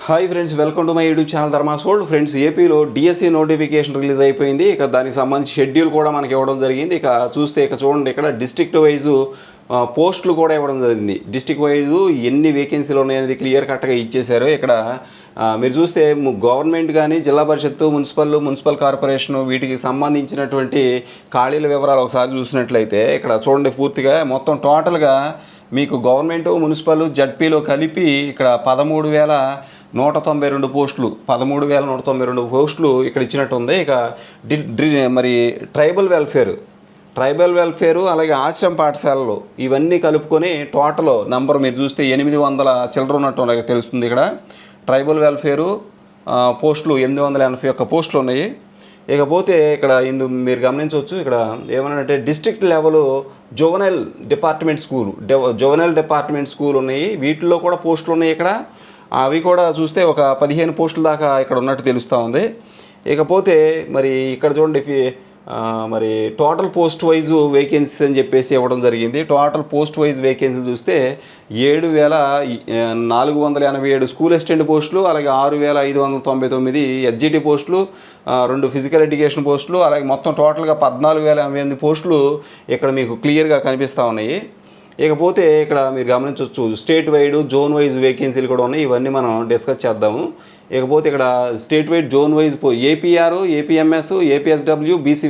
Hi friends, welcome to my YouTube channel Dharmas world. Friends, ఏపీలో DSC notification release అయిపోయింది. ఇక దానికి సంబంధించి షెడ్యూల్ కూడా మనకి ఇవ్వడం జరిగింది. ఇక చూస్తే చూడండి, ఇక్కడ డిస్ట్రిక్ట్ వైజు పోస్టులు కూడా ఇవ్వడం జరిగింది. డిస్ట్రిక్ట్ వైజు ఎన్ని వేకెన్సీలు ఉన్నాయనేది క్లియర్ కట్గా ఇచ్చేశారు. ఇక్కడ మీరు చూస్తే గవర్నమెంట్ కానీ జిల్లా పరిషత్తు, మున్సిపల్ కార్పొరేషను వీటికి సంబంధించినటువంటి ఖాళీల వివరాలు ఒకసారి చూసినట్లయితే ఇక్కడ చూడండి, పూర్తిగా మొత్తం టోటల్గా మీకు గవర్నమెంటు, మున్సిపల్, జడ్పీలో కలిపి ఇక్కడ 13,192 పోస్టులు, 13,192 పోస్టులు ఇక్కడ ఇచ్చినట్టు ఉంది. ఇక మరి ట్రైబల్ వెల్ఫేరు అలాగే ఆశ్రమ పాఠశాలలు ఇవన్నీ కలుపుకొని టోటల్ నంబర్ మీరు చూస్తే 800 చిల్లర ఉన్నట్టు తెలుస్తుంది. ఇక్కడ ట్రైబల్ వెల్ఫేరు పోస్టులు 881 పోస్టులు ఉన్నాయి. ఇకపోతే ఇక్కడ మీరు గమనించవచ్చు, ఇక్కడ ఏమనంటే district level juvenile department school ఉన్నాయి. వీటిల్లో కూడా పోస్టులు ఉన్నాయి. ఇక్కడ అవి కూడా చూస్తే ఒక 15 పోస్టుల దాకా ఇక్కడ ఉన్నట్టు తెలుస్తూ ఉంది. ఇకపోతే మరి ఇక్కడ చూడండి, మరి టోటల్ పోస్ట్ వైజ్ వేకెన్సీస్ అని చెప్పేసి ఇవ్వడం జరిగింది. టోటల్ పోస్ట్ వైజ్ వేకెన్సీ చూస్తే 7,487 స్కూల్ అసిస్టెంట్ పోస్టులు, అలాగే 6,599 ఎస్జిటి పోస్టులు, 2 ఫిజికల్ ఎడ్యుకేషన్ పోస్టులు, అలాగే మొత్తం టోటల్గా 14,088 పోస్టులు ఇక్కడ మీకు క్లియర్గా కనిపిస్తూ ఉన్నాయి. ఇకపోతే ఇక్కడ మీరు గమనించవచ్చు, స్టేట్ వైడ్, జోన్ వైజ్ వేకెన్సీలు కూడా ఉన్నాయి. ఇవన్నీ మనం డిస్కస్ చేద్దాము. ఇకపోతే ఇక్కడ state wide, zone wise APR, APMS, APSW, BC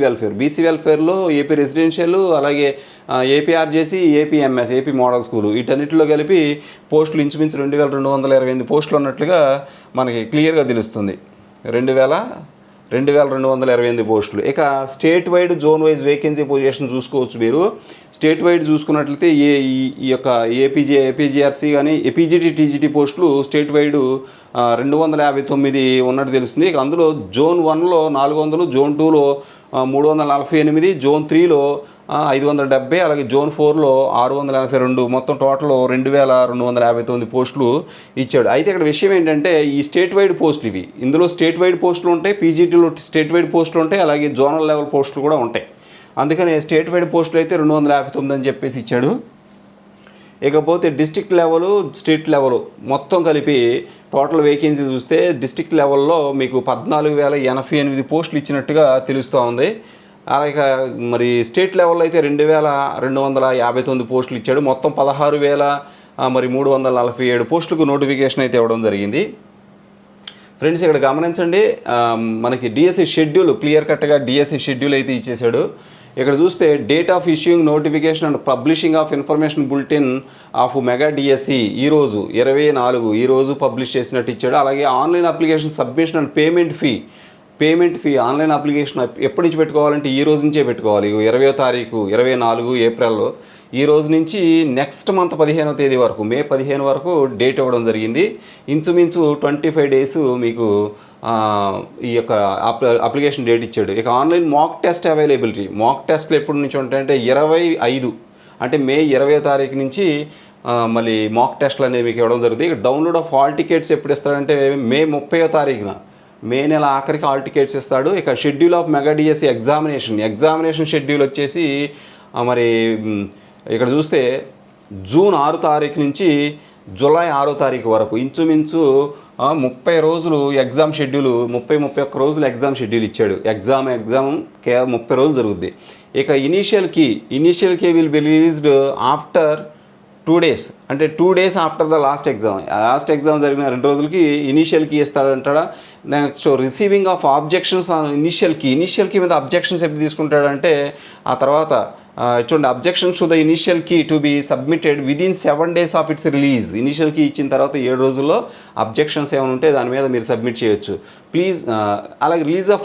వెల్ఫేర్లో ఏపీ రెసిడెన్షియల్, అలాగే APRJC, APMS, AP model school, వీటన్నిటిలో కలిపి పోస్టులు ఇంచుమించు 2,228 పోస్టులు ఉన్నట్లుగా మనకి క్లియర్గా తెలుస్తుంది. 2,228 పోస్టులు. ఇక state wide, zone wise vacancy position చూసుకోవచ్చు. మీరు స్టేట్ వైడ్ చూసుకున్నట్లయితే ఈ యొక్క ఏపీజీఆర్సీ కానీ ఏపీజీటీ, టీజీటీ పోస్టులు స్టేట్ వైడ్ 259 ఉన్నట్టు తెలుస్తుంది. ఇక అందులో జోన్ 1లో 400, జోన్ 2లో 348, జోన్ 3లో 570, అలాగే జోన్ 4లో 682, మొత్తం టోటల్ 2,259 పోస్టులు ఇచ్చాడు. అయితే ఇక్కడ విషయం ఏంటంటే, ఈ స్టేట్ వైడ్ పోస్టులు ఇవి, ఇందులో స్టేట్ వైడ్ పోస్టులు ఉంటాయి, పీజీటీలో స్టేట్ వైడ్ పోస్టులు ఉంటాయి, అలాగే జోనల్ లెవెల్ పోస్టులు కూడా ఉంటాయి. అందుకని స్టేట్ వైడ్ పోస్టులు అయితే 259 అని చెప్పేసి ఇచ్చాడు. ఇకపోతే డిస్ట్రిక్ట్ లెవెల్, స్టేట్ లెవెల్ మొత్తం కలిపి టోటల్ వేకెన్సీ చూస్తే డిస్ట్రిక్ట్ లెవెల్లో మీకు 14,088 పోస్టులు ఇచ్చినట్టుగా తెలుస్తూ ఉంది. అలాగే మరి స్టేట్ లెవెల్లో అయితే 2,259 పోస్టులు ఇచ్చాడు. మొత్తం 16,347 పోస్టులకు నోటిఫికేషన్ అయితే ఇవ్వడం జరిగింది. ఫ్రెండ్స్, ఇక్కడ గమనించండి, మనకి డిఎస్సి షెడ్యూల్ క్లియర్ కట్గా డిఎస్సి షెడ్యూల్ అయితే ఇచ్చేసాడు. ఇక్కడ చూస్తే date of issuing notification and publishing of information bulletin of mega DSC ఈరోజు 24 ఈరోజు పబ్లిష్ చేసినట్టు ఇచ్చాడు. అలాగే online application submission and payment fee online application ఎప్పటి నుంచి పెట్టుకోవాలంటే ఈ రోజు నుంచే పెట్టుకోవాలి. 20వ తారీఖు 24 ఏప్రిల్ ఈ రోజు నుంచి నెక్స్ట్ మంత్ 15వ తేదీ వరకు, మే 15 వరకు డేట్ ఇవ్వడం జరిగింది. ఇంచుమించు 25 డేస్ మీకు ఈ యొక్క అప్లికేషన్ డేట్ ఇచ్చాడు. ఇక ఆన్లైన్ మాక్ టెస్ట్ అవైలబిలిటీ, మాక్ టెస్ట్లు ఎప్పటి నుంచి ఉంటాయంటే 25 అంటే మే 20వ తారీఖు నుంచి మళ్ళీ మాక్ టెస్ట్లు అనేవి మీకు ఇవ్వడం జరుగుతుంది. ఇక డౌన్లోడ్ ఆఫ్ హాల్ టికెట్స్ ఎప్పుడు ఇస్తాడంటే మే 30వ తారీఖున, మే నెల ఆఖరికి హాల్ టికెట్స్ ఇస్తాడు. ఇక schedule of mega DSC examination schedule వచ్చేసి మరి ఇక్కడ చూస్తే జూన్ 6 తారీఖు నుంచి జూలై 6 తారీఖు వరకు ఇంచుమించు 30 రోజులు ఎగ్జామ్ షెడ్యూల్, 31 రోజులు ఎగ్జామ్ షెడ్యూల్ ఇచ్చాడు. ఎగ్జామ్ 30 రోజులు జరుగుద్ది. ఇక initial key will be released after 2 days, అంటే 2 days after the last exam జరిగిన 2 రోజులకి ఇనీషియల్ కీ ఇస్తాడంటాడా. Next receiving of objections on initial key మీద అబ్జెక్షన్స్ ఎప్పుడు తీసుకుంటాడంటే ఆ తర్వాత చూడండి, objections to the initial key to be submitted within 7 days of its release. Initial key ఇచ్చిన తర్వాత 7 రోజుల్లో అబ్జెక్షన్స్ ఏమైనా ఉంటే దాని మీద మీరు సబ్మిట్ చేయొచ్చు. ప్లీజ్ అలాగే release of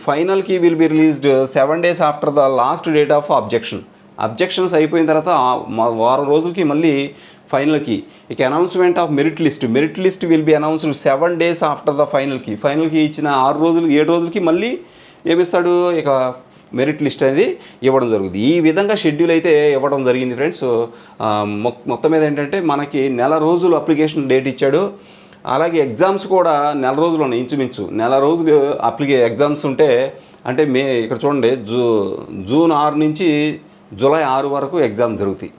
final key will be released 7 days after the last date of objections అయిపోయిన తర్వాత వారం రోజులకి మళ్ళీ ఫైనల్ కీ. ఇక announcement of merit list will be announced 7 days after the final key ఇచ్చిన 7 రోజులకి మళ్ళీ ఏమిస్తాడు, ఇక మెరిట్ లిస్ట్ అనేది ఇవ్వడం జరుగుతుంది. ఈ విధంగా షెడ్యూల్ అయితే ఇవ్వడం జరిగింది ఫ్రెండ్స్. మొత్తం మీద ఏంటంటే మనకి నెల రోజులు అప్లికేషన్ డేట్ ఇచ్చాడు. అలాగే ఎగ్జామ్స్ కూడా నెల రోజులు ఉన్నాయి, ఇంచుమించు నెల రోజులు ఎగ్జామ్స్ ఉంటే అంటే ఇక్కడ చూడండి, జూన్ 6 నుంచి జూలై 6 వరకు ఎగ్జామ్ జరుగుతాయి.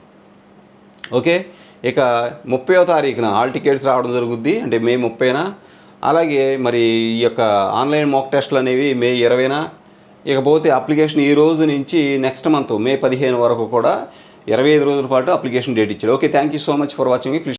ఓకే, ఇక 30వ తారీఖున హాల్ టికెట్స్ రావడం జరుగుద్ది. అంటే మే 30న అలాగే మరి ఈ యొక్క ఆన్లైన్ మాక్ టెస్ట్లు అనేవి మే 20న, ఇకపోతే అప్లికేషన్ ఈ రోజు నుంచి నెక్స్ట్ మంత్ మే 15 వరకు కూడా 25 రోజుల పాటు అప్లికేషన్ డేట్ ఇచ్చాడు. Okay, thank you so much for watching.